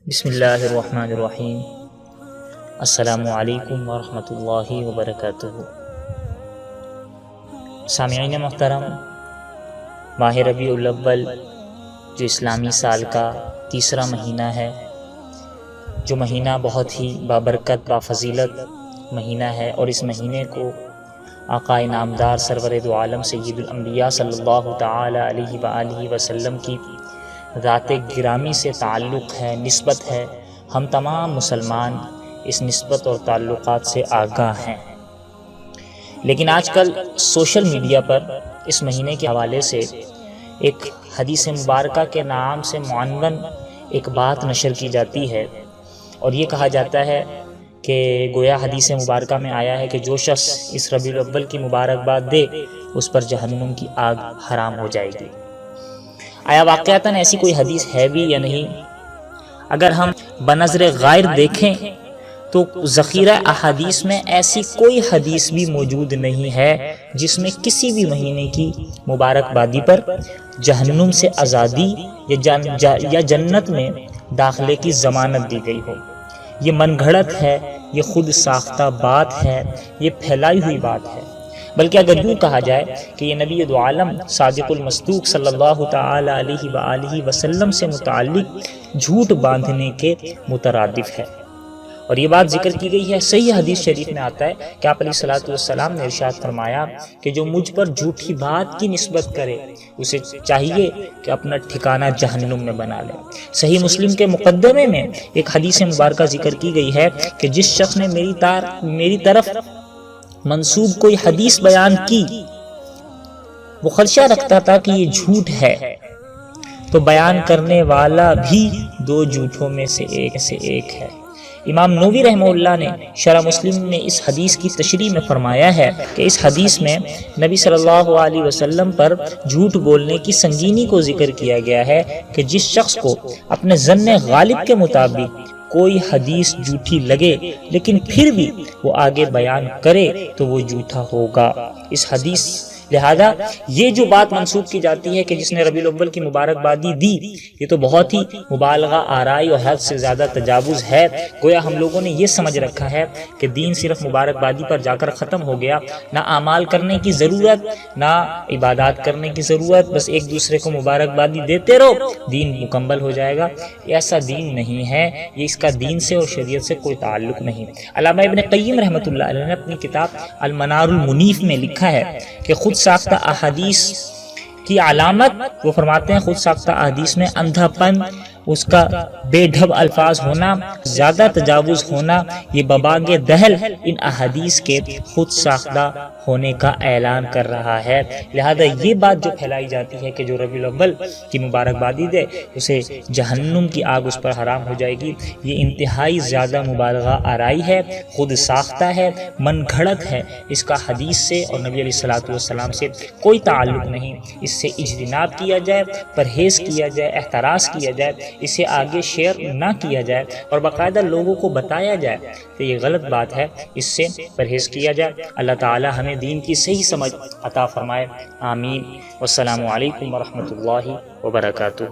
بسم اللہ الرحمن الرحیم۔ السلام علیکم ورحمۃ اللہ وبرکاتہ۔ سامعین محترم، ماہ ربیع الاول جو اسلامی سال کا تیسرا مہینہ ہے، جو مہینہ بہت ہی بابرکت بافضیلت مہینہ ہے، اور اس مہینے کو آقا نامدار سرور دو عالم سید الانبیاء صلی اللہ تعالی علیہ وآلہ وسلم کی ذات گرامی سے تعلق ہے، نسبت ہے۔ ہم تمام مسلمان اس نسبت اور تعلقات سے آگاہ ہیں، لیکن آج کل سوشل میڈیا پر اس مہینے کے حوالے سے ایک حدیث مبارکہ کے نام سے معنون ایک بات نشر کی جاتی ہے، اور یہ کہا جاتا ہے کہ گویا حدیث مبارکہ میں آیا ہے کہ جو شخص اس ربیع الاول کی مبارکباد دے اس پر جہنم کی آگ حرام ہو جائے گی۔ آیا واقعتاً ایسی کوئی حدیث ہے بھی یا نہیں؟ اگر ہم بنظر غائر دیکھیں تو ذخیرہ احادیث میں ایسی کوئی حدیث بھی موجود نہیں ہے جس میں کسی بھی مہینے کی مبارکبادی پر جہنم سے آزادی یا جنت میں داخلے کی ضمانت دی گئی ہو۔ یہ من گھڑت ہے، یہ خود ساختہ بات ہے، یہ پھیلائی ہوئی بات ہے۔ بلکہ اگر یوں کہا جائے کہ یہ نبی دو عالم صادق المصدوق صلی اللہ تعالی علیہ وآلہ وسلم سے متعلق جھوٹ باندھنے کے مترادف ہے۔ اور یہ بات ذکر کی گئی ہے، صحیح حدیث شریف میں آتا ہے کہ آپ علیہ السلام نے ارشاد فرمایا کہ جو مجھ پر جھوٹی بات کی نسبت کرے اسے چاہیے کہ اپنا ٹھکانہ جہنم میں بنا لے۔ صحیح مسلم کے مقدمے میں ایک حدیث مبارکہ ذکر کی گئی ہے کہ جس شخص نے میری طرف منسوب کوئی حدیث بیان کی، وہ خدشہ رکھتا تھا کہ یہ جھوٹ ہے، تو بیان کرنے والا بھی دو جھوٹوں میں سے ایک ہے۔ امام نووی رحمہ اللہ نے شرح مسلم نے اس حدیث کی تشریح میں فرمایا ہے کہ اس حدیث میں نبی صلی اللہ علیہ وسلم پر جھوٹ بولنے کی سنگینی کو ذکر کیا گیا ہے کہ جس شخص کو اپنے ظن غالب کے مطابق کوئی حدیث جھوٹی لگے لیکن پھر بھی وہ آگے بیان کرے تو وہ جھوٹا ہوگا۔ اس حدیث لہذا یہ جو بات منسوخ کی جاتی ہے کہ جس نے ربیع الاول کی مبارکبادی دی، یہ تو بہت ہی مبالغہ آرائی اور حد سے زیادہ تجاوز ہے۔ گویا ہم لوگوں نے یہ سمجھ رکھا ہے کہ دین صرف مبارکبادی پر جا کر ختم ہو گیا، نہ اعمال کرنے کی ضرورت، نہ عبادات کرنے کی ضرورت، بس ایک دوسرے کو مبارکبادی دیتے رہو، دین مکمل ہو جائے گا۔ ایسا دین نہیں ہے، یہ اس کا دین سے اور شریعت سے کوئی تعلق نہیں۔ علامہ ابن قیم رحمۃ اللہ علیہ نے اپنی کتاب المنار المنیف میں لکھا ہے کہ خود ساختہ احادیث کی علامت، وہ فرماتے ہیں خود ساختہ احادیث میں اندھا پن، اس کا بے ڈھب الفاظ ہونا، زیادہ تجاوز ہونا، یہ بباغ دہل ان احادیث کے خود ساختہ ہونے کا اعلان کر رہا ہے۔ لہذا یہ بات جو پھیلائی جاتی ہے کہ جو ربیع الاول کی مبارکبادی دے اسے جہنم کی آگ اس پر حرام ہو جائے گی، یہ انتہائی زیادہ مبالغہ آرائی ہے، خود ساختہ ہے، من گھڑت ہے۔ اس کا حدیث سے اور نبی علیہ السلام سے کوئی تعلق نہیں۔ اس سے اجتناب کیا جائے، پرہیز کیا جائے، احتراز کیا جائے، اسے آگے شیئر نہ کیا جائے اور باقاعدہ لوگوں کو بتایا جائے تو یہ غلط بات ہے، اس سے پرہیز کیا جائے۔ اللہ تعالی ہمیں دین کی صحیح سمجھ عطا فرمائے، آمین۔ والسلام علیکم ورحمۃ اللہ وبرکاتہ۔